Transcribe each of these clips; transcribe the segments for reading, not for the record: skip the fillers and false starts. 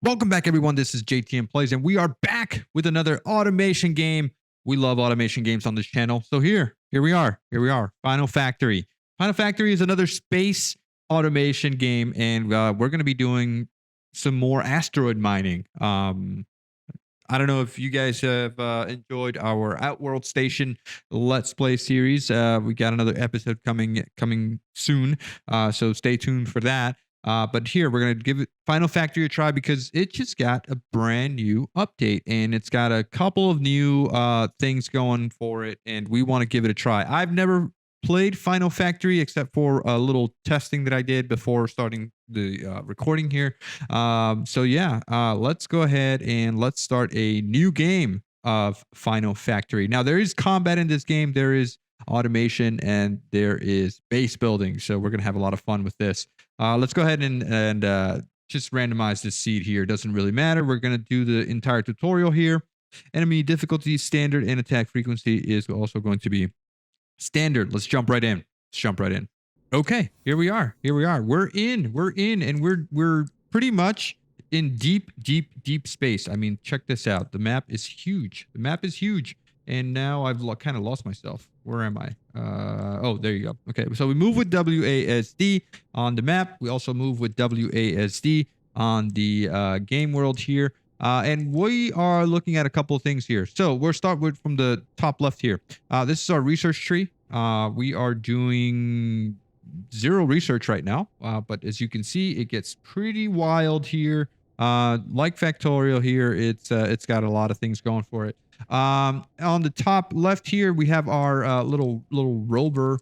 Welcome back, everyone. This is JTM Plays, and we are back with another automation game. We love automation games on this channel. So here we are. Final Factory. Final Factory is another space automation game, and we're going to be doing some more asteroid mining. I don't know if you guys have enjoyed our Outworld Station Let's Play series. We got another episode coming soon, so stay tuned for that. But here we're going to give it Final Factory a try because it just got a brand new update and it's got a couple of new things going for it, and we want to give it a try. I've never played Final Factory except for a little testing that I did before starting the recording here. So yeah, let's go ahead and let's start a new game of Final Factory. Now there is combat in this game, there is automation, and there is base building. So we're gonna have a lot of fun with this. Let's go ahead and just randomize this seed here. Doesn't really matter. We're gonna do the entire tutorial here. Enemy difficulty standard and attack frequency is also going to be standard. Let's jump right in. Okay, here we are. We're in, and we're pretty much in deep space. I mean, check this out. The map is huge. And now I've kind of lost myself. Where am I? Oh, there you go. Okay, so we move with WASD on the map. We also move with WASD on the game world here. And we are looking at a couple of things here. So we'll start with from the top left here. This is our research tree. We are doing 0 research right now. But as you can see, it gets pretty wild here. Like Factorial here, it's got a lot of things going for it. On the top left here, we have our little rover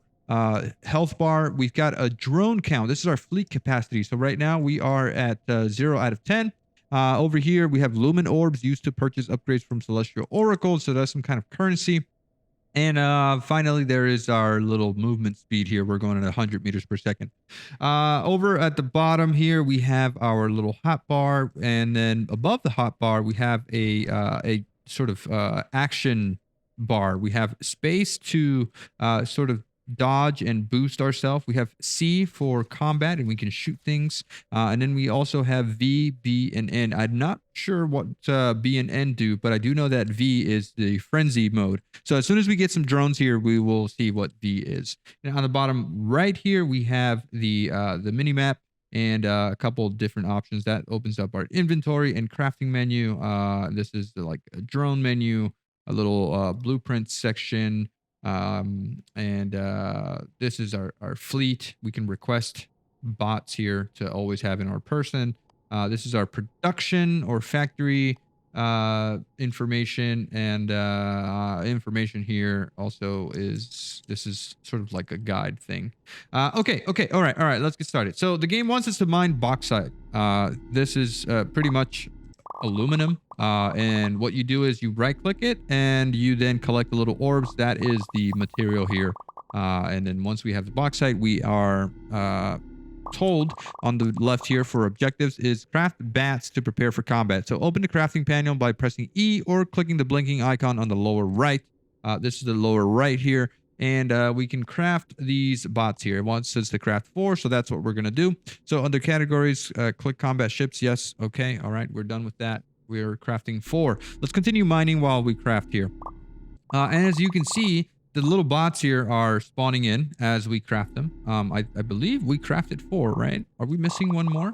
health bar. We've got a drone count. This is our fleet capacity. So right now we are at 0 out of 10. Over here, we have lumen orbs used to purchase upgrades from celestial oracles. So that's some kind of currency. And finally, there is our little movement speed here. We're going at 100 meters per second. Over at the bottom here, we have our little hot bar. And then above the hot bar, we have a sort of action bar. We have space to sort of dodge and boost ourselves. We have C for combat, and we can shoot things. And then we also have V, B, and N. I'm not sure what B and N do, but I do know that V is the frenzy mode. So as soon as we get some drones here, we will see what V is. And on the bottom right here, we have the mini map and a couple of different options. That opens up our inventory and crafting menu. This is like a drone menu, a little blueprint section. And this is our fleet. We can request bots here to always have in our person. This is our production or factory information, and information here also this is sort of like a guide thing. Okay, all right, let's get started. So the game wants us to mine bauxite. This is pretty much aluminum, and what you do is you right click it and you then collect the little orbs. That is the material here, and then once we have the bauxite, we are told on the left here for objectives is craft bats to prepare for combat. So open the crafting panel by pressing E or clicking the blinking icon on the lower right. This is the lower right here. And we can craft these bots here. It wants us to craft 4, so that's what we're going to do. So under categories, click combat ships. Yes. Okay. All right. We're done with that. We're crafting 4. Let's continue mining while we craft here. And as you can see, the little bots here are spawning in as we craft them. I believe we crafted 4, right? Are we missing one more?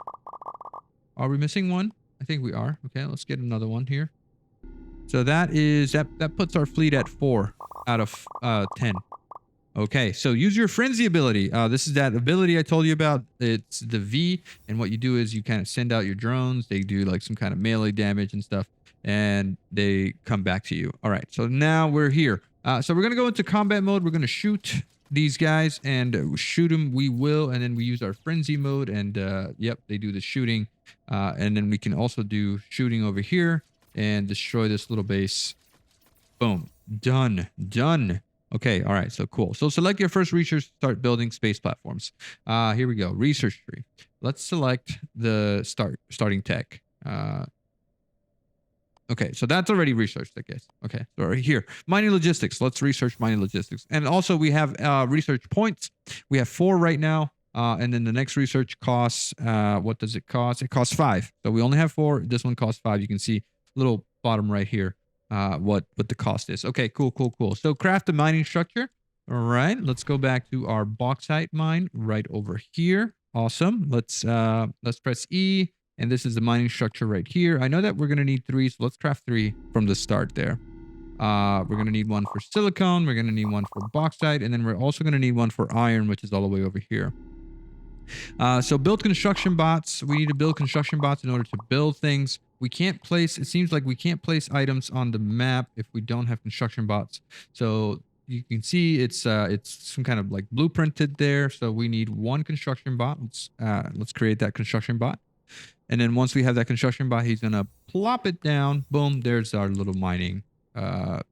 Are we missing one? I think we are. Okay. Let's get another one here. So that puts our fleet at 4 out of 10. Okay, so use your frenzy ability. This is that ability I told you about. It's the V, and what you do is you kind of send out your drones. They do like some kind of melee damage and stuff, and they come back to you. All right, so now we're here. So we're gonna go into combat mode. We're gonna shoot these guys, and shoot them we will, and then we use our frenzy mode, and yep, they do the shooting. And then we can also do shooting over here and destroy this little base. Boom. Done. Okay, all right, so cool. So select your first research to start building space platforms. Here we go, research tree. Let's select the starting tech. Okay, so that's already researched, I guess. Okay, so right here, mining logistics. Let's research mining logistics. And also we have research points. We have 4 right now. And then the next research costs, what does it cost? It costs 5. So we only have 4. This one costs 5. You can see little bottom right here, what the cost is. Okay, cool. So craft a mining structure. All right, let's go back to our bauxite mine right over here. Awesome. Let's press E, and this is the mining structure right here. I know that we're gonna need 3, so let's craft 3 from the start there. We're going to need one for silicone. We're going to need one for bauxite. And then we're also going to need one for iron, which is all the way over here. So build construction bots. We need to build construction bots in order to build things. We can't place, it seems like we can't place items on the map if we don't have construction bots. So you can see it's some kind of like blueprinted there. So we need one construction bot. Let's create that construction bot. And then once we have that construction bot, he's going to plop it down. Boom. There's our little mining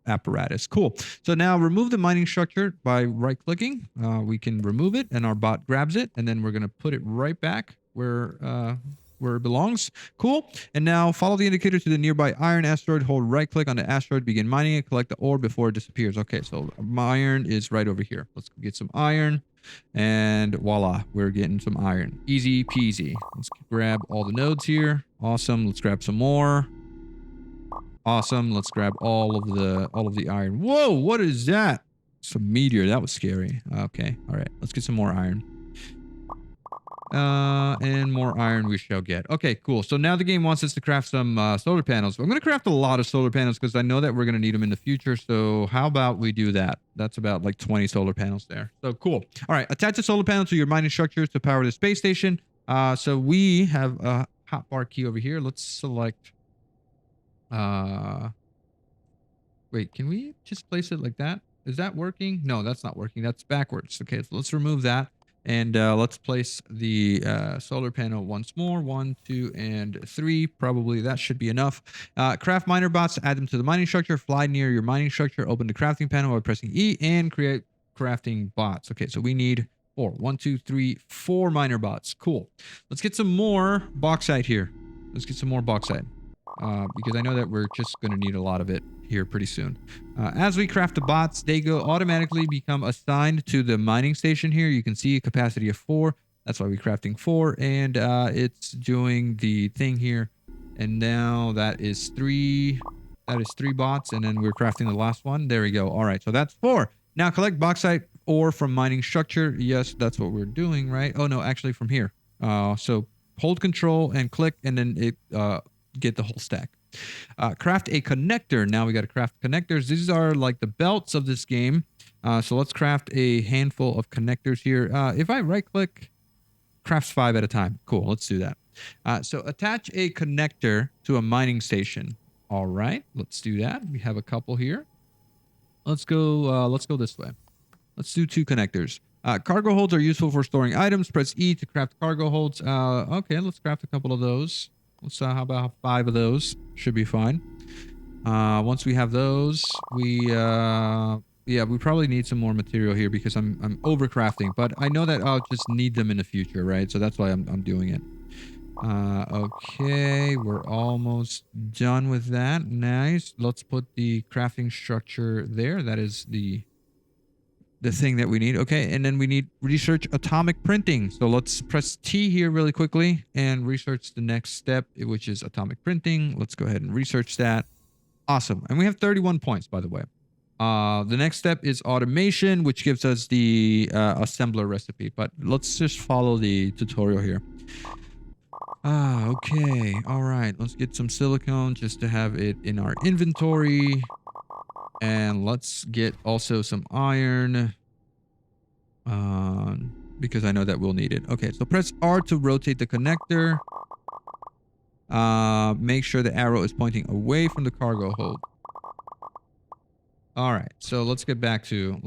apparatus. Cool. So now remove the mining structure by right clicking. We can remove it and our bot grabs it, and then we're going to put it right back where it belongs. Cool. And now follow the indicator to the nearby iron asteroid. Hold right click on the asteroid, begin mining it, collect the ore before it disappears. Okay, so my iron is right over here. Let's get some iron, and voila, we're getting some iron. Easy peasy. Let's grab all the nodes here. Awesome. Let's grab some more. Awesome. Let's grab all of the iron. Whoa, what is that? Some meteor. That was scary. Okay. All right. Let's get some more iron. And more iron we shall get. Okay, cool. So now the game wants us to craft some solar panels. I'm going to craft a lot of solar panels because I know that we're going to need them in the future. So how about we do that? That's about like 20 solar panels there. So cool. All right. Attach a solar panel to your mining structures to power the space station. So we have a hotbar key over here. Let's select... wait, can we just place it like that? Is that working? No, that's not working. That's backwards. Okay, so let's remove that. And let's place the solar panel once more. 1, 2, and 3. Probably that should be enough. Craft miner bots. Add them to the mining structure. Fly near your mining structure. Open the crafting panel by pressing E and create crafting bots. Okay, so we need 4. 1, 2, 3, 4 miner bots. Cool. Let's get some more bauxite here. Let's get some more bauxite. Because I know that we're just going to need a lot of it here pretty soon. As we craft the bots, they automatically become assigned to the mining station here. You can see a capacity of 4. That's why we're crafting 4. And it's doing the thing here. And now that is 3. That is 3 bots. And then we're crafting the last one. There we go. All right. So that's 4. Now collect bauxite ore from mining structure. Yes, that's what we're doing, right? Oh, no, actually from here. So hold control and click, and then it... get the whole stack. Craft a connector. Now we got to craft connectors. These are like the belts of this game. So let's craft a handful of connectors here. If I right click, crafts 5 at a time. Cool. Let's do that. So attach a connector to a mining station. All right. Let's do that. We have a couple here. Let's go this way. Let's do 2 connectors. Cargo holds are useful for storing items. Press E to craft cargo holds. Okay. Let's craft a couple of those. Let's how about 5 of those? Should be fine. Once we have those, we probably need some more material here because I'm overcrafting, but I know that I'll just need them in the future, right? So that's why I'm doing it. Okay, we're almost done with that. Nice. Let's put the crafting structure there. That is the thing that we need. Okay, and then we need research atomic printing. So let's press T here really quickly and research the next step, which is atomic printing. Let's go ahead and research that. Awesome. And we have 31 points, by the way. The next step is automation, which gives us the assembler recipe. But let's just follow the tutorial here. Okay. All right. Let's get some silicone just to have it in our inventory. And let's get also some iron. Because I know that we'll need it. Okay, so press R to rotate the connector. Make sure the arrow is pointing away from the cargo hold. All right, so let's get back to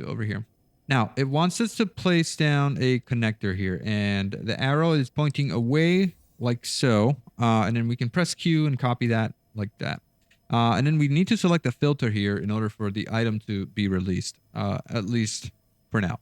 over here. Now, it wants us to place down a connector here, and the arrow is pointing away like so. And then we can press Q and copy that like that. And then we need to select a filter here in order for the item to be released, at least for now.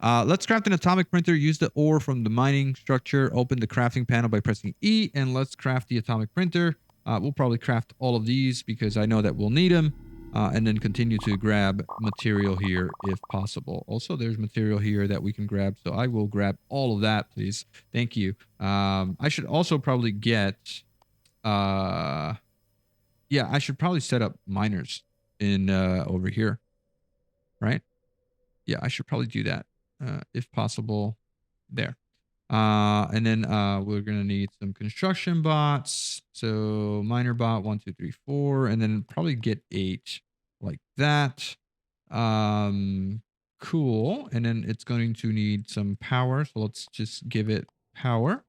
Let's craft an atomic printer. Use the ore from the mining structure. Open the crafting panel by pressing E, and let's craft the atomic printer. We'll probably craft all of these because I know that we'll need them. and then continue to grab material here if possible. Also, there's material here that we can grab, so I will grab all of that, please. Thank you. I should also probably get, yeah, I should probably set up miners in over here, right? Yeah, I should probably do that if possible. There. And then we're gonna need some construction bots. So miner bot 1, 2, 3, 4, and then probably get 8 like that. Cool. And then it's going to need some power. So let's just give it power.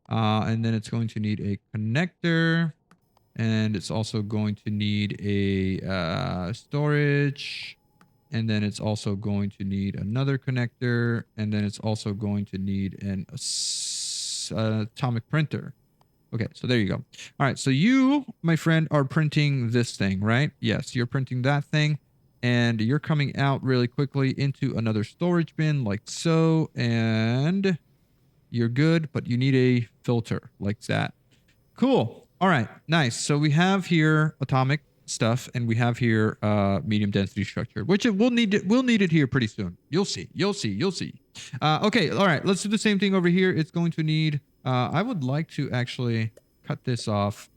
And then it's going to need a connector, and it's also going to need a storage. And then it's also going to need another connector. And then it's also going to need an atomic printer. Okay, so there you go. All right, so you, my friend, are printing this thing, right? Yes, you're printing that thing. And you're coming out really quickly into another storage bin like so. And you're good, but you need a filter like that. Cool. All right, nice. So we have here atomic stuff, and we have here medium density structure, which we'll need it here pretty soon. You'll see. Okay, all right, let's do the same thing over here. It's going to need I would like to actually cut this off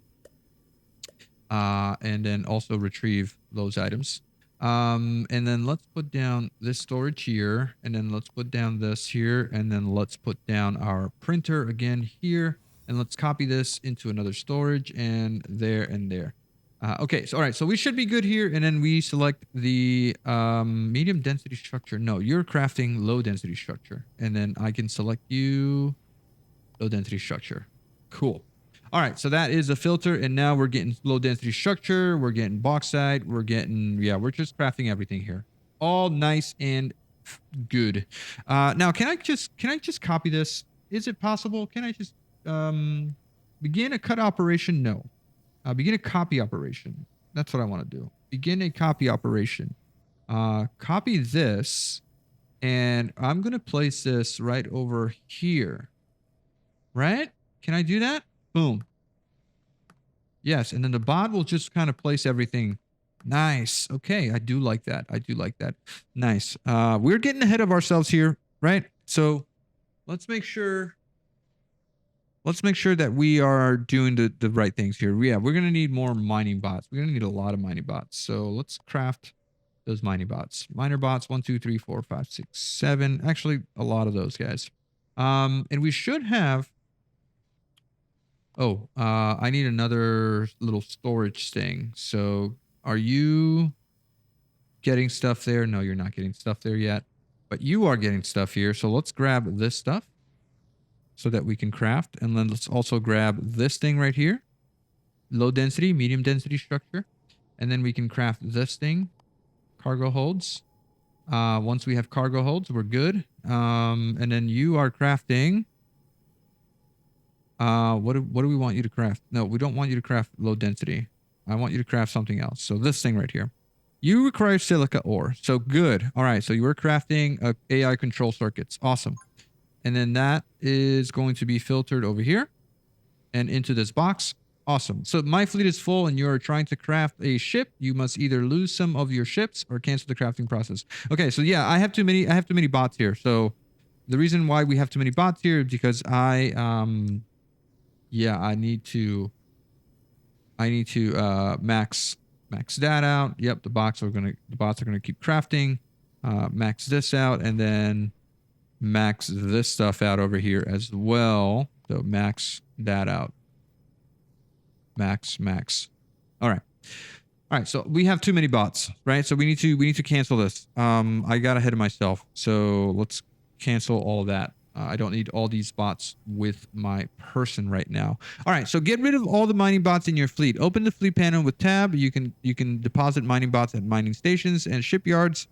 and then also retrieve those items. And then let's put down this storage here, and then let's put down this here, and then let's put down our printer again here, and let's copy this into another storage, and there and there. Okay, so all right, so we should be good here, and then we select the medium density structure. No, you're crafting low density structure, and then I can select you low density structure. Cool. All right, so that is a filter, and now we're getting low density structure. We're getting bauxite. We're getting, yeah, we're just crafting everything here. All nice and good. Now, can I just copy this? Is it possible? Can I just begin a cut operation? No. Begin a copy operation. That's what I want to do. Begin a copy operation. Copy this, and I'm going to place this right over here. Right? Can I do that? Boom. Yes, and then the bot will just kind of place everything. Nice. Okay, I do like that. Nice. We're getting ahead of ourselves here, right? So let's make sure that we are doing the right things here. Yeah, we're gonna need more mining bots. We're gonna need a lot of mining bots. So let's craft those mining bots. Miner bots 1, 2, 3, 4, 5, 6, 7. Actually, a lot of those guys. And we should have. Oh, I need another little storage thing. So are you getting stuff there? No, you're not getting stuff there yet, but you are getting stuff here. So let's grab this stuff so that we can craft. And then let's also grab this thing right here. Low density, medium density structure. And then we can craft this thing. Cargo holds. Once we have cargo holds, we're good. And then you are crafting. What do we want you to craft? No, we don't want you to craft low density. I want you to craft something else. So this thing right here. You require silica ore. So good. All right. So you were crafting AI control circuits. Awesome. And then that is going to be filtered over here and into this box. Awesome. So my fleet is full and you're trying to craft a ship. You must either lose some of your ships or cancel the crafting process. Okay. So yeah, I have too many bots here. So the reason why we have too many bots here is because yeah, I need to max that out. Yep, the bots are gonna keep crafting. Max this out, and then max this stuff out over here as well. So max that out. Max. All right. So we have too many bots, right? So we need to cancel this. I got ahead of myself. So let's cancel all of that. I don't need all these bots with my person right now. All right, so get rid of all the mining bots in your fleet. Open the fleet panel with tab. You can deposit mining bots at mining stations and shipyards.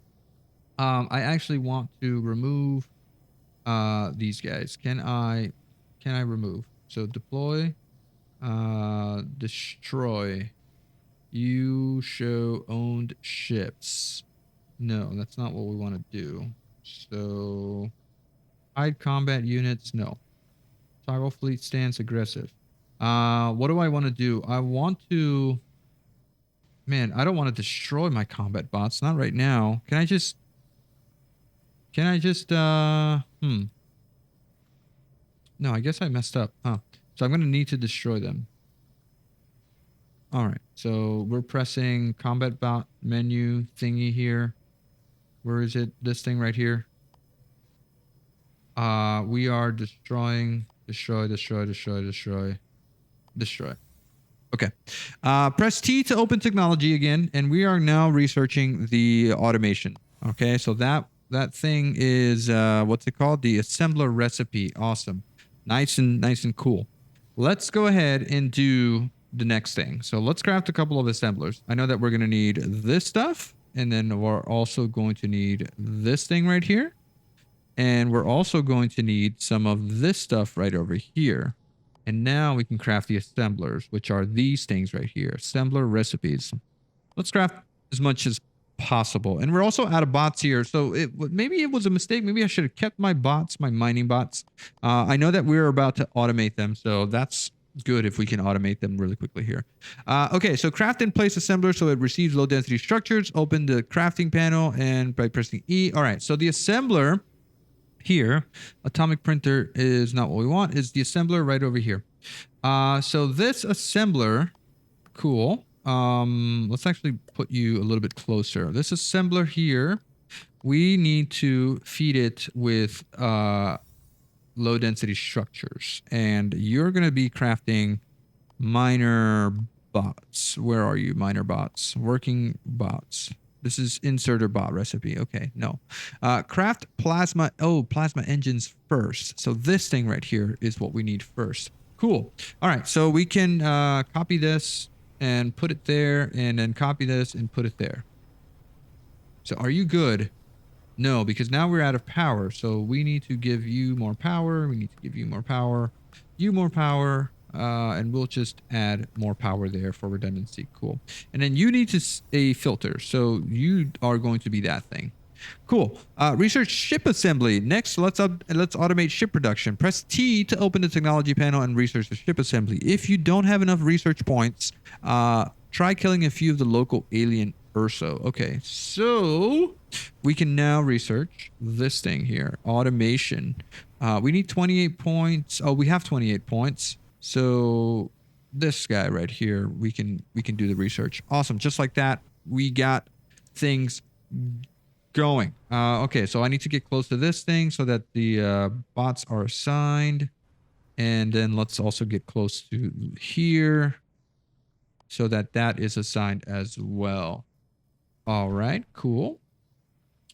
I actually want to remove these guys. Can I remove? So deploy, destroy. You show owned ships. No, that's not what we want to do. So hide combat units. No. Toggle fleet stance aggressive. What do I want to do? I want to Man, I don't want to destroy my combat bots. Not right now. Can I just... No, I guess I messed up. Huh. So I'm going to need to destroy them. All right. So we're pressing combat bot menu thingy here. Where is it? This thing right here. We are destroying, destroy. Okay. Press T to open technology again, and we are now researching the automation. Okay, so that thing is what's it called? The assembler recipe. Awesome. Nice and cool. Let's go ahead and do the next thing. So let's craft a couple of assemblers. I know that we're going to need this stuff, and then we're also going to need this thing right here. And we're also going to need some of this stuff right over here. And now we can craft the assemblers, which are these things right here. Assembler recipes. Let's craft as much as possible. And we're also out of bots here. So maybe it was a mistake. Maybe I should have kept my bots, my mining bots. I know that we're about to automate them. So that's good if we can automate them really quickly here. Okay, so craft and place assembler so it receives low density structures. Open the crafting panel and by pressing E. All right, so the assembler... here, atomic printer is not what we want. Is the assembler right over here. So this assembler, cool. Let's actually put you a little bit closer. This assembler here, we need to feed it with low density structures. And you're going to be crafting miner bots. Where are you, miner bots? Working bots. This is inserter bot recipe. Okay, no. Craft plasma. Oh, plasma engines first. So this thing right here is what we need first. Cool. All right, so we can copy this and put it there, and then copy this and put it there. So are you good? No, because now we're out of power. So we need to give you more power. We need to give you more power. You more power. And we'll just add more power there for redundancy. Cool. And then you need a filter. So you are going to be that thing. Cool. Research ship assembly. Next, let's automate ship production. Press T to open the technology panel and research the ship assembly. If you don't have enough research points, try killing a few of the local alien Urso. Okay, so we can now research this thing here. Automation. We need 28 points. Oh, we have 28 points. So this guy right here, we can do the research. Awesome. Just like that, we got things going. Okay, so I need to get close to this thing so that the bots are assigned. And then let's also get close to here so that that is assigned as well. All right, cool.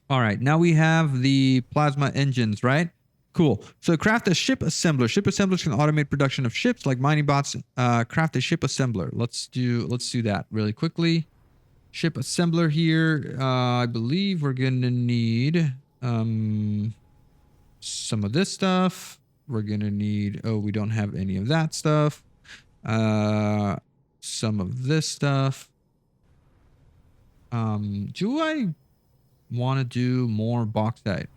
All right, now we have the plasma engines, right? Cool. So craft a ship assembler. Ship assemblers can automate production of ships like mining bots. Craft a ship assembler. Let's do that really quickly. Ship assembler here. I believe we're gonna need some of this stuff. We're gonna need, oh, we don't have any of that stuff. Some of this stuff. Do I want to do more bauxite?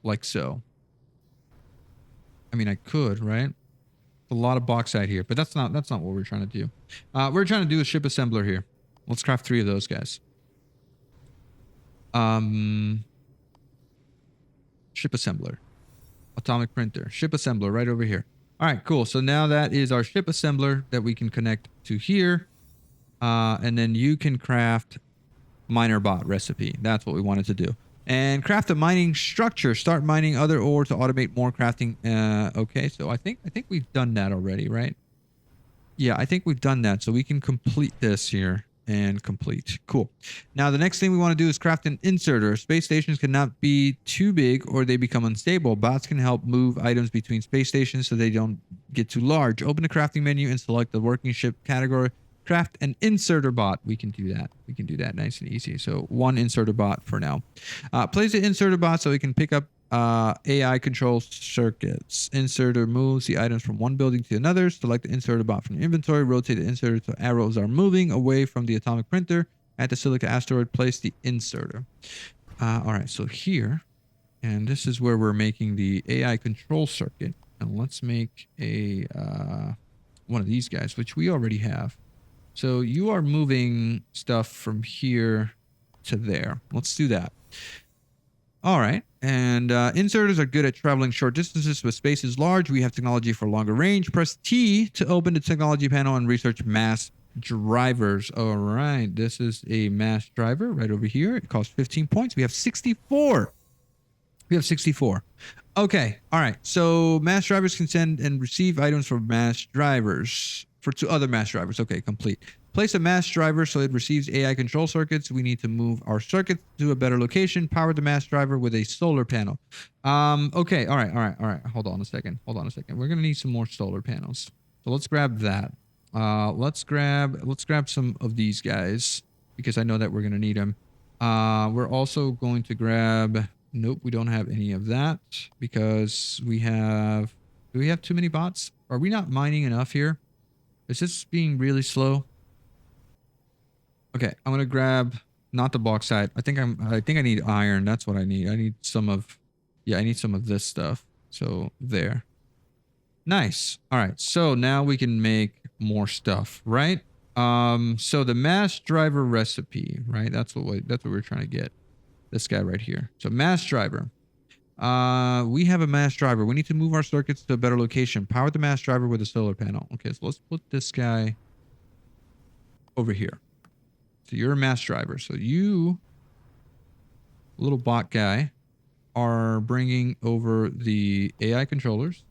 Like so. I mean, I could, right? A lot of bauxite here, but that's not what we're trying to do. We're trying to do a ship assembler here. Let's craft 3 of those guys. Ship assembler. Atomic printer. Ship assembler right over here. All right, cool. So now that is our ship assembler that we can connect to here. And then you can craft miner bot recipe. That's what we wanted to do. And craft a mining structure. Start mining other ore to automate more crafting. Okay, so I think we've done that already, right? Yeah, I think we've done that. So we can complete this here and complete. Cool. Now the next thing we want to do is craft an inserter. Space stations cannot be too big or they become unstable. Bots can help move items between space stations so they don't get too large. Open the crafting menu and select the working ship category. Craft an inserter bot. We can do that. We can do that nice and easy. So 1 inserter bot for now. Place the inserter bot so it can pick up AI control circuits. Inserter moves the items from one building to another. Select the inserter bot from the inventory. Rotate the inserter so arrows are moving away from the atomic printer. At the silica asteroid, place the inserter. All right, so here, and this is where we're making the AI control circuit. And let's make a one of these guys, which we already have. So you are moving stuff from here to there. Let's do that. All right. And inserters are good at traveling short distances with spaces large. We have technology for longer range. Press T to open the technology panel and research mass drivers. All right. This is a mass driver right over here. It costs 15 points. We have 64. We have 64. Okay. All right. So mass drivers can send and receive items from mass drivers to other mass drivers. Okay. Complete. Place a mass driver so it receives AI control circuits. We need to move our circuits to a better location. Power the mass driver with a solar panel. Okay. All right. Hold on a second. We're going to need some more solar panels. So let's grab that. Let's grab some of these guys because I know that we're going to need them. We're also going to grab, nope, we don't have any of that because do we have too many bots? Are we not mining enough here? Is this being really slow? Okay, I'm gonna grab not the bauxite. I think I need iron. That's what I need. I need some of this stuff. So there. Nice. All right. So now we can make more stuff, right? So the mass driver recipe, right? That's what we're trying to get. This guy right here. So mass driver. We have a mass driver. We need to move our circuits to a better location. Power the mass driver with a solar panel. Okay, so let's put this guy over here. So you're a mass driver. So you, little bot guy, are bringing over the AI controllers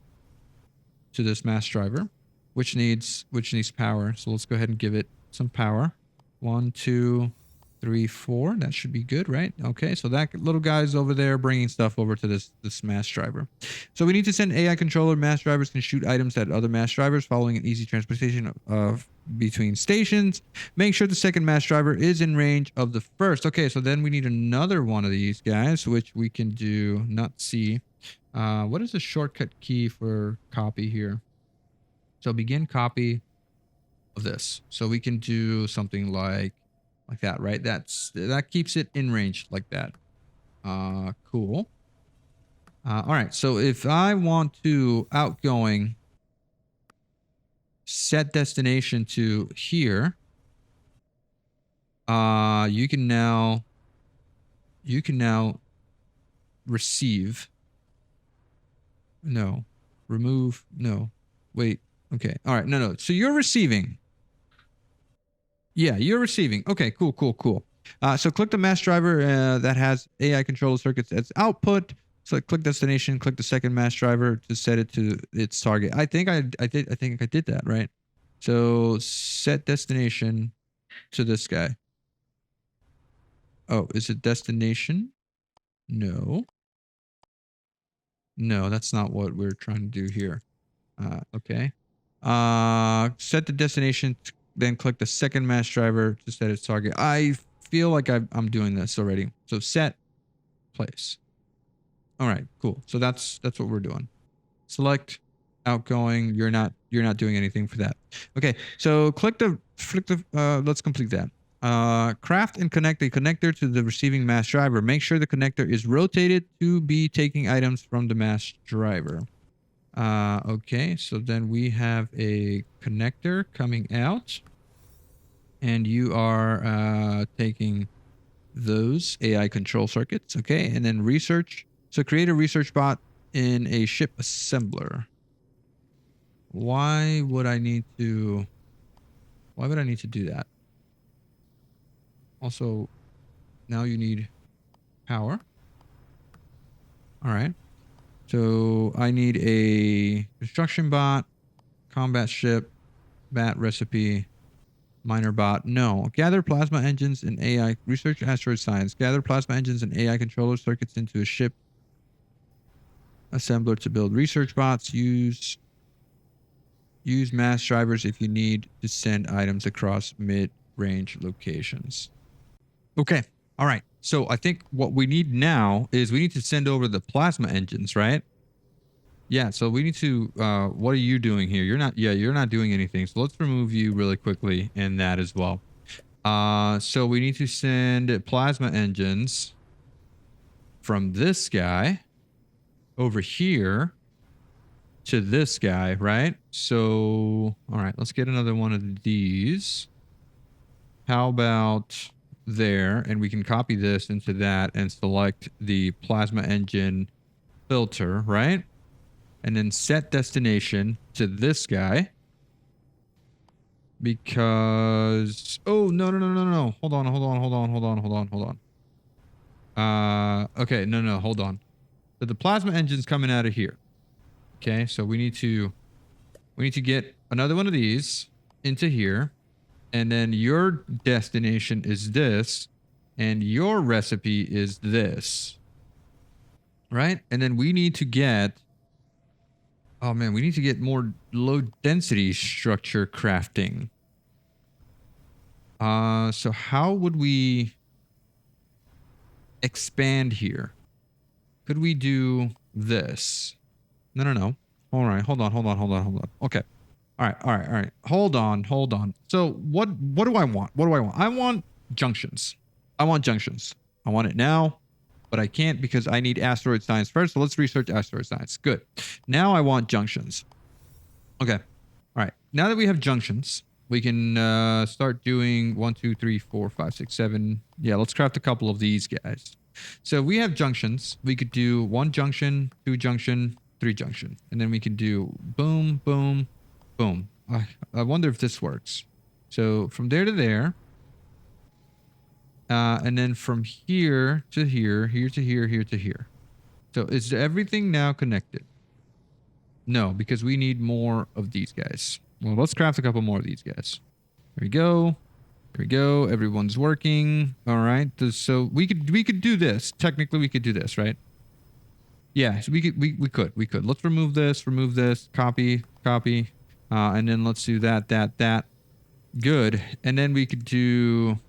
to this mass driver, which needs power. So let's go ahead and give it some power. 1, 2, 3, 4. That should be good, right? Okay, so that little guy's over there bringing stuff over to this mass driver. So we need to send AI controller. Mass drivers can shoot items at other mass drivers following an easy transportation of between stations. Make sure the second mass driver is in range of the first. Okay, so then we need another one of these guys, which we can do not see. What is the shortcut key for copy here? So begin copy of this. So we can do something like that, right? That keeps it in range like that. Cool. All right. So if I want to outgoing set destination to here, you can now receive. No, remove. No, wait. Okay. All right. No. So you're receiving. Yeah, you're receiving. Okay, cool. So click the mass driver that has AI controller circuits as output. So click destination, click the second mass driver to set it to its target. I think I did that, right? So set destination to this guy. Oh, is it destination? No. No, that's not what we're trying to do here. Okay. Set the destination, then click the second mass driver to set its target. I feel like I'm doing this already. So set place. All right, cool. So that's what we're doing. Select outgoing. You're not doing anything for that. Okay. So let's complete that. Craft and connect a connector to the receiving mass driver. Make sure the connector is rotated to be taking items from the mass driver. Okay, so then we have a connector coming out and you are taking those AI control circuits. Okay, and then research. So create a research bot in a ship assembler. Why would I need to do that? Also, now you need power. All right. So I need a construction bot, combat ship, bat recipe, miner bot. No. Gather plasma engines and AI. Research asteroid science. Gather plasma engines and AI controller circuits into a ship assembler to build research bots. Use mass drivers if you need to send items across mid-range locations. Okay. All right. So I think what we need now is we need to send over the plasma engines, right? Yeah. So we need to, what are you doing here? You're not doing anything. So let's remove you really quickly in that as well. So we need to send plasma engines from this guy over here to this guy, right? So, all right, let's get another one of these. How about there? And we can copy this into that and select the plasma engine filter, right? And then set destination to this guy. Because, oh, no. Hold on. Okay, no, hold on. So the plasma engine's coming out of here. Okay, so we need to get another one of these into here. And then your destination is this. And your recipe is this. Right? And then we need to get, oh man, we need to get more low density structure crafting. So how would we expand here? Could we do this? No. All right, hold on. Okay. All right. Hold on. So what do I want? I want junctions. I want it now, but I can't because I need asteroid science first. So let's research asteroid science. Good. Now I want junctions. Okay. All right. Now that we have junctions, we can start doing 1, 2, 3, 4, 5, 6, 7. Yeah, let's craft a couple of these guys. So we have junctions. We could do 1 junction, 2 junction, 3 junction. And then we can do boom, boom, boom. I wonder if this works. So from there to there. And then from here to here, here to here, here to here. So is everything now connected? No, because we need more of these guys. Well, let's craft a couple more of these guys. There we go. Everyone's working. All right. So we could do this. Technically, we could do this, right? Yeah. So we could. Let's remove this. Copy. And then let's do that. Good. And then we could do.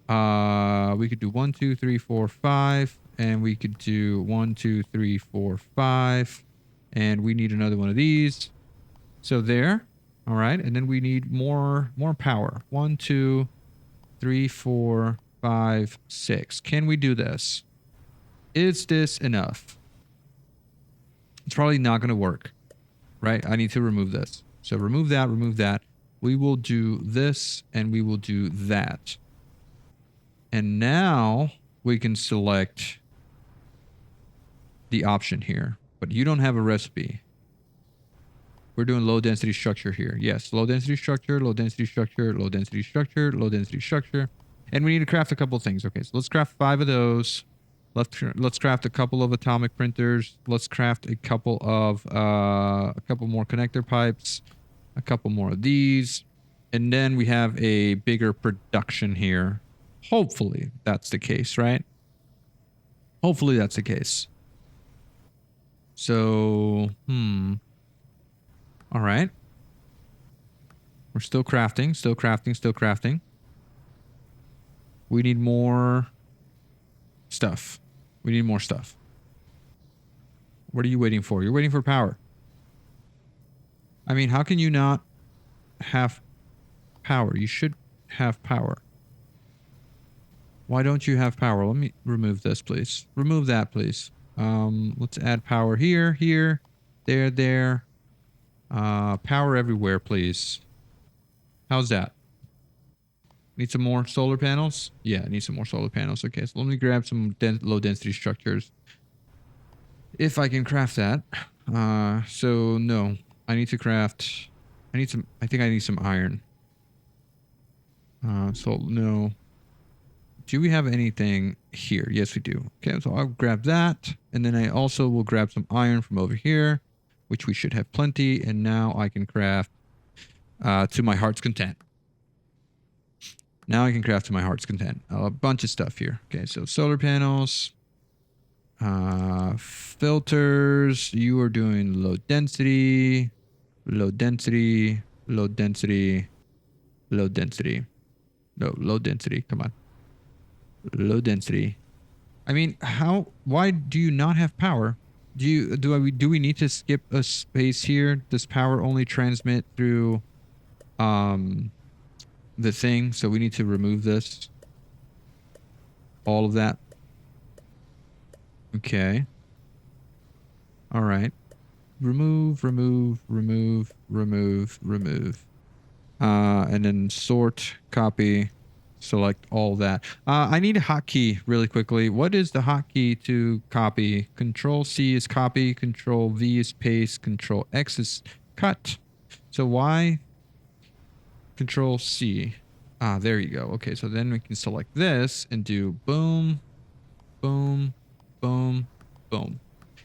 We could do 1, 2, 3, 4, 5, and we could do 1, 2, 3, 4, 5, and we need another one of these. So there. All right, and then we need more power. 1, 2, 3, 4, 5, 6. Can we do this? Is this enough? It's probably not going to work, right? I need to remove this. So remove that. We will do this, and we will do that. And now we can select the option here, but you don't have a recipe. We're doing low density structure here. Yes, low density structure. And we need to craft a couple of things. Okay, so let's craft 5 of those. Let's craft a couple of atomic printers. Let's craft a couple more connector pipes, a couple more of these. And then we have a bigger production here. Hopefully that's the case, right? Hopefully that's the case. So, all right. We're still crafting. We need more stuff. What are you waiting for? You're waiting for power. I mean, how can you not have power? You should have power. Why don't you have power? Let me remove this, please. Remove that, please. Let's add power here, there. Power everywhere, please. How's that? Need some more solar panels? Yeah, I need some more solar panels. Okay, so let me grab some low density structures. If I can craft that. So no, I need to craft. I think I need some iron. So no. Do we have anything here? Yes, we do. Okay, so I'll grab that. And then I also will grab some iron from over here, which we should have plenty. And now I can craft to my heart's content. Now I can craft to my heart's content. A bunch of stuff here. Okay, so solar panels. Filters. You are doing low density. No, low density. Come on. Low density. I mean, why do you not have power? Do we need to skip a space here? Does power only transmit through the thing? So we need to remove this. All of that. Okay. All right. Remove. And then sort, copy, select all that. I need a hotkey really quickly. What is the hotkey to copy? Control C is copy, Control V is paste, Control X is cut. So Y, Control C. There you go. Okay, so then we can select this and do boom, boom, boom, boom.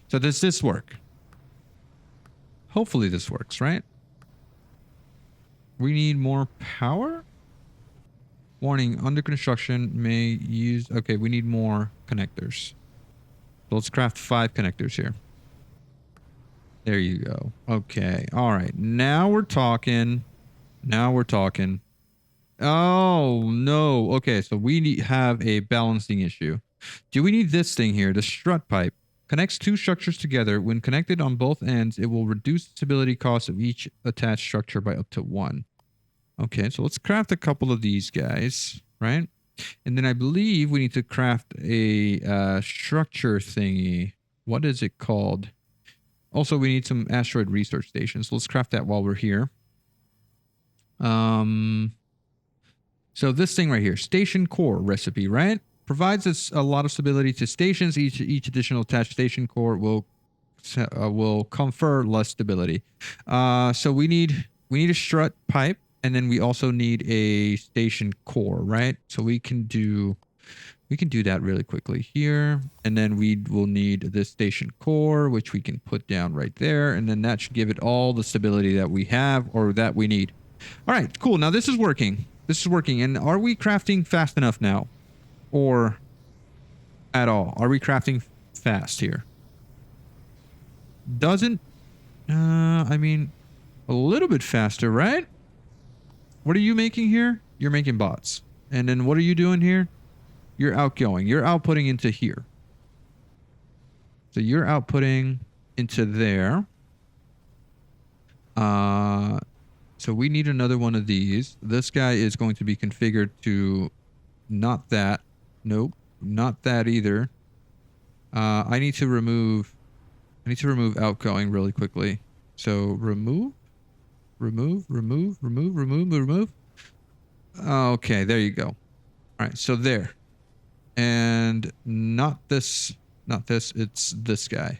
So does this work? Hopefully this works, right? We need more power? Warning, under construction may use... Okay, we need more connectors. So let's craft 5 connectors here. There you go. Okay, all right. Now we're talking. Now we're talking. Oh, no. Okay, so we have a balancing issue. Do we need this thing here? The strut pipe. Connects 2 structures together. When connected on both ends, it will reduce the stability cost of each attached structure by up to 1. Okay, so let's craft a couple of these guys, right? And then I believe we need to craft a structure thingy. What is it called? Also, we need some asteroid research stations. Let's craft that while we're here. So this thing right here, station core recipe, right? Provides us a lot of stability to stations. Each additional attached station core will confer less stability. So we need a strut pipe, and then we also need a station core, right? So we can do that really quickly here, and then we will need this station core, which we can put down right there, and then that should give it all the stability that we have or that we need. All right, cool. Now this is working. This is working. And are we crafting fast enough now? Or at all? Are we crafting fast here? Doesn't... I mean, a little bit faster, right? What are you making here? You're making bots. And then what are you doing here? You're outgoing. You're outputting into here. So you're outputting into there. So we need another one of these. This guy is going to be configured to not that. Nope, not that either. I need to remove outgoing really quickly. So remove. Okay, there you go. All right, so there. And not this, it's this guy.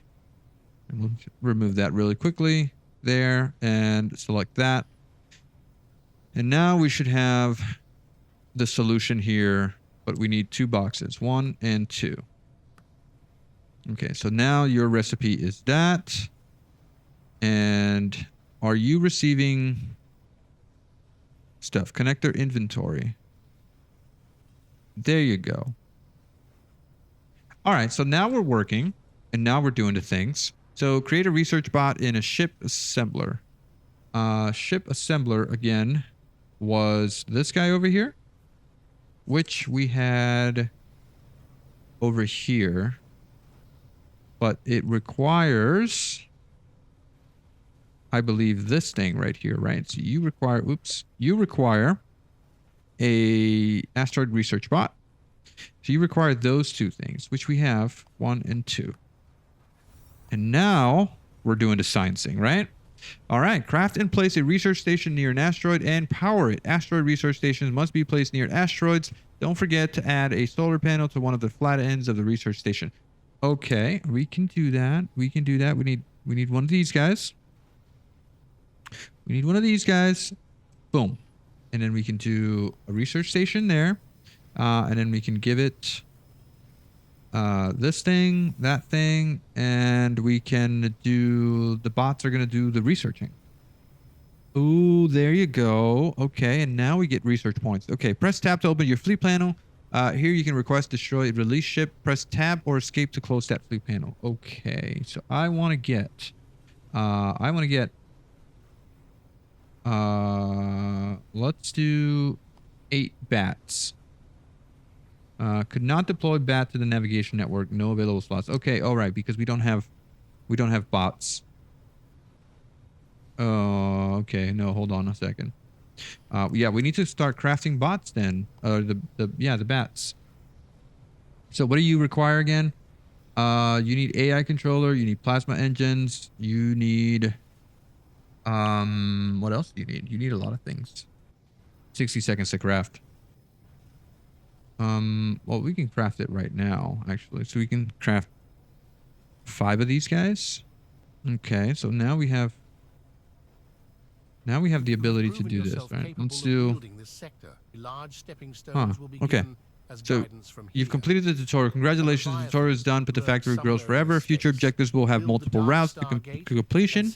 And we'll remove that really quickly. There, and select that. And now we should have the solution here, but we need 2 boxes, 1 and 2. Okay, so now your recipe is that. And are you receiving stuff? Connector inventory. There you go. All right, so now we're working, and now we're doing the things. So create a research bot in a ship assembler. Ship assembler, again, was this guy over here, which we had over here, but it requires, I believe, this thing right here, right? So you require, you require a asteroid research bot. So you require those 2 things, which we have, 1 and 2. And now we're doing the sciencing, right? All right, craft and place a research station near an asteroid and power it. Asteroid research stations must be placed near asteroids. Don't forget to add a solar panel to one of the flat ends of the research station. Okay, we can do that. We can do that. We need one of these guys. We need one of these guys. Boom. And then we can do a research station there. And then we can give it this thing, that thing, and we can do, the bots are going to do the researching. Ooh, there you go. Okay, and now we get research points. Okay, press tab to open your fleet panel. Here you can request destroy release ship. Press tab or escape to close that fleet panel. Okay, so I want to get, let's do 8 bats. Could not deploy bat to the navigation network. No available slots. Okay, all right, because we don't have bots. Oh, okay. No, hold on a second. Yeah, we need to start crafting bots then. The bats. So what do you require again? You need AI controller. You need plasma engines. You need what else do you need? You need a lot of things. 60 seconds to craft. Well, we can craft it right now, actually. So we can craft 5 of these guys. Okay, so now we have the ability to do this, right? Let's do... Huh, okay. So you've completed the tutorial. Congratulations, the tutorial is done, but the factory grows forever. Future objectives will have multiple routes to completion.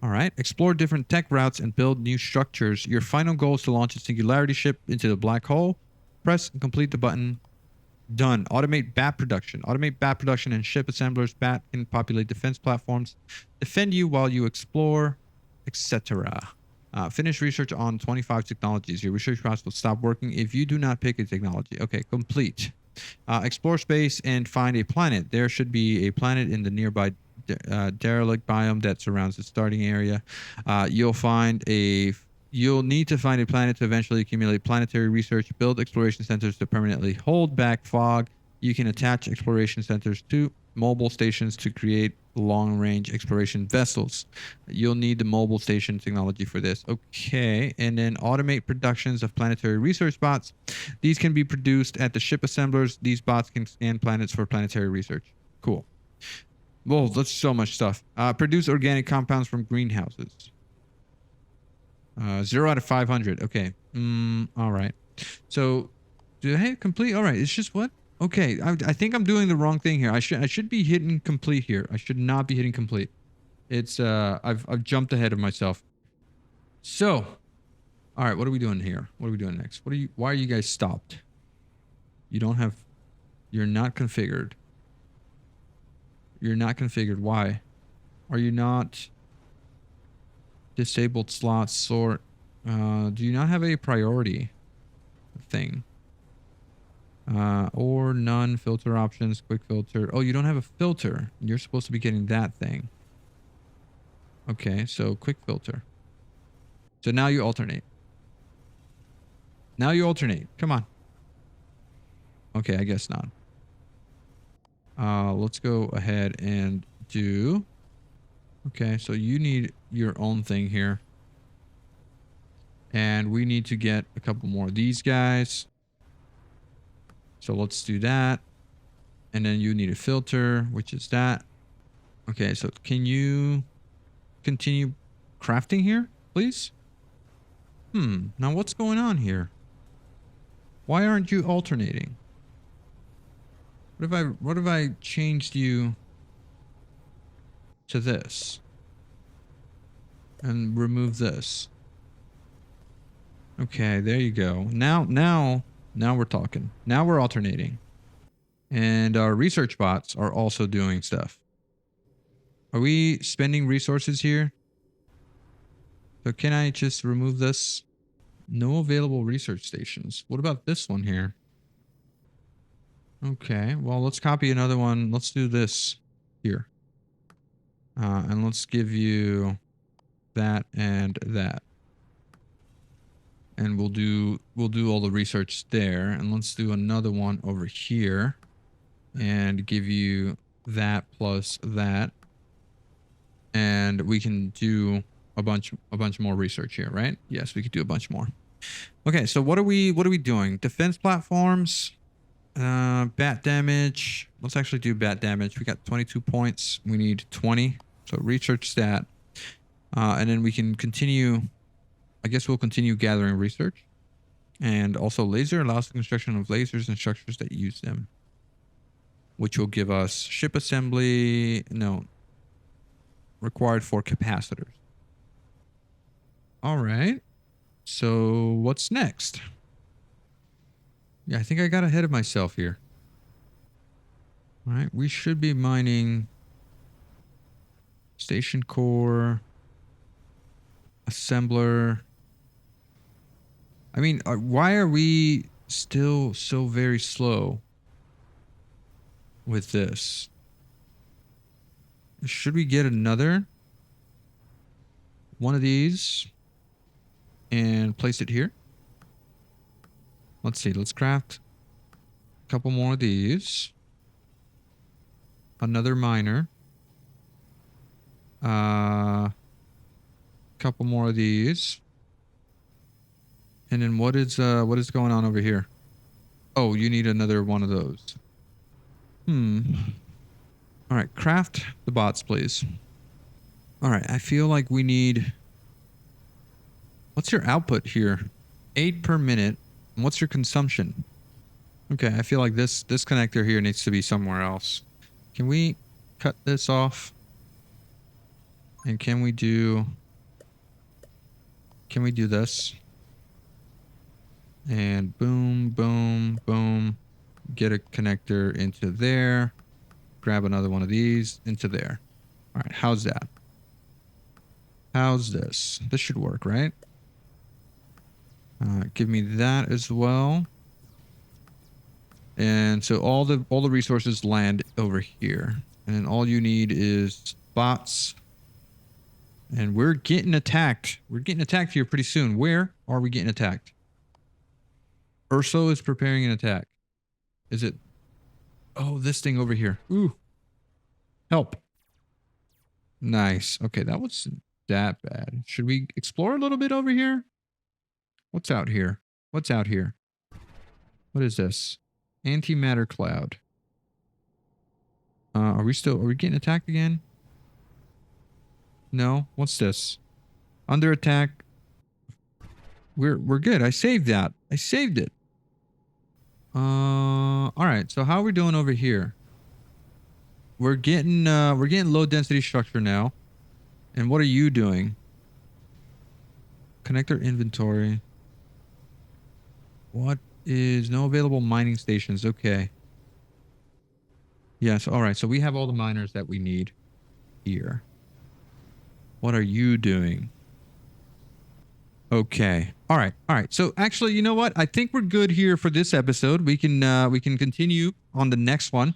All right. Explore different tech routes and build new structures. Your final goal is to launch a singularity ship into the black hole. Press and complete the button. Done. Automate bat production. Automate bat production and ship assemblers. Bat can populate defense platforms, defend you while you explore, etc. Finish research on 25 technologies. Your research process will stop working if you do not pick a technology. Okay, complete. Explore space and find a planet. There should be a planet in the nearby derelict biome that surrounds the starting area. You'll need to find a planet to eventually accumulate planetary research, build exploration centers to permanently hold back fog. You can attach exploration centers to mobile stations to create long-range exploration vessels. You'll need the mobile station technology for this. Okay, and then automate productions of planetary research bots. These can be produced at the ship assemblers. These bots can scan planets for planetary research. Cool. Whoa, that's so much stuff. Produce organic compounds from greenhouses. 0 out of 500. Okay. All right. So, do I complete? All right. It's just what? Okay. I think I'm doing the wrong thing here. I should be hitting complete here. I should not be hitting complete. It's I've jumped ahead of myself. So, all right. What are we doing here? What are we doing next? Why are you guys stopped? You're not configured. You're not configured. Why? Are you not... Disabled slots sort. Do you not have a priority thing? Or none filter options, quick filter. Oh, you don't have a filter. You're supposed to be getting that thing. Okay, so quick filter. So now you alternate. Now you alternate. Come on. Okay, I guess not. Let's go ahead and do... Okay, so you need your own thing here. And we need to get a couple more of these guys. So let's do that. And then you need a filter, which is that. Okay, so can you continue crafting here, please? Now what's going on here? Why aren't you alternating? What if I changed you to this and remove this? Okay, there you go. Now we're talking. Now we're alternating. And our research bots are also doing stuff. Are we spending resources here? So can I just remove this? No available research stations. What about this one here? Okay, well, let's copy another one. Let's do this here. And let's give you that and that. And we'll do all the research there. And let's do another one over here and give you that plus that. And we can do a bunch more research here, right? Yes, we could do a bunch more. Okay, so what are we doing? Defense platforms, bat damage. Let's actually do bat damage. We got 22 points. We need 20. So research that. And then we can continue. I guess we'll continue gathering research. And also laser allows the construction of lasers and structures that use them, which will give us ship assembly. No. Required for capacitors. All right. So what's next? Yeah, I think I got ahead of myself here. All right. We should be mining station core, assembler. I mean, why are we still so very slow with this? Should we get another one of these and place it here? Let's see. Let's craft a couple more of these. Another miner. Couple more of these. And then what is going on over here? Oh, you need another one of those. All right, craft the bots, please. All right, I feel like we need... What's your output here? 8 per minute. And what's your consumption? Okay, I feel like this connector here needs to be somewhere else. Can we cut this off? And can we do this? And boom, boom, boom. Get a connector into there. Grab another one of these into there. All right, how's that? How's this? This should work, right? Give me that as well. And so all the resources land over here. And then all you need is bots. And we're getting attacked. We're getting attacked here pretty soon. Where are we getting attacked? Urso is preparing an attack. Is it? Oh, this thing over here. Ooh. Help. Nice. Okay, that wasn't that bad. Should we explore a little bit over here? What's out here? What's out here? What is this? Antimatter cloud. Are we getting attacked again? No. What's this? Under attack. We're good. I saved that. I saved it. All right. So how are we doing over here? We're getting low density structure now. And what are you doing? Connector inventory. What is no available mining stations? Okay. Yes. All right. So we have all the miners that we need here. What are you doing? Okay. All right. All right. So actually, you know what? I think we're good here for this episode. We can continue on the next one.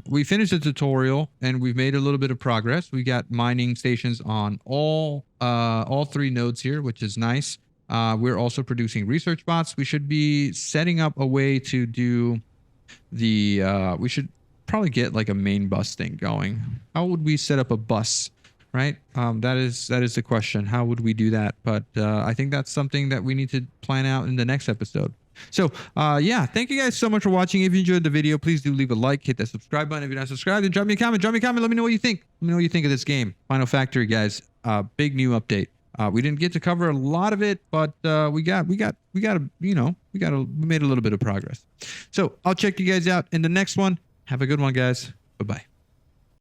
We finished the tutorial and we've made a little bit of progress. We got mining stations on all 3 nodes here, which is nice. We're also producing research bots. We should be setting up a way to do the we should probably get like a main bus thing going. How would we set up a bus? Right? That is the question. How would we do that? But I think that's something that we need to plan out in the next episode. So yeah, thank you guys so much for watching. If you enjoyed the video, please do leave a like, hit that subscribe button. If you're not subscribed, then drop me a comment. Let me know what you think. Let me know what you think of this game. Final Factory, guys. Big new update. We didn't get to cover a lot of it, but we made a little bit of progress. So I'll check you guys out in the next one. Have a good one, guys. Bye-bye.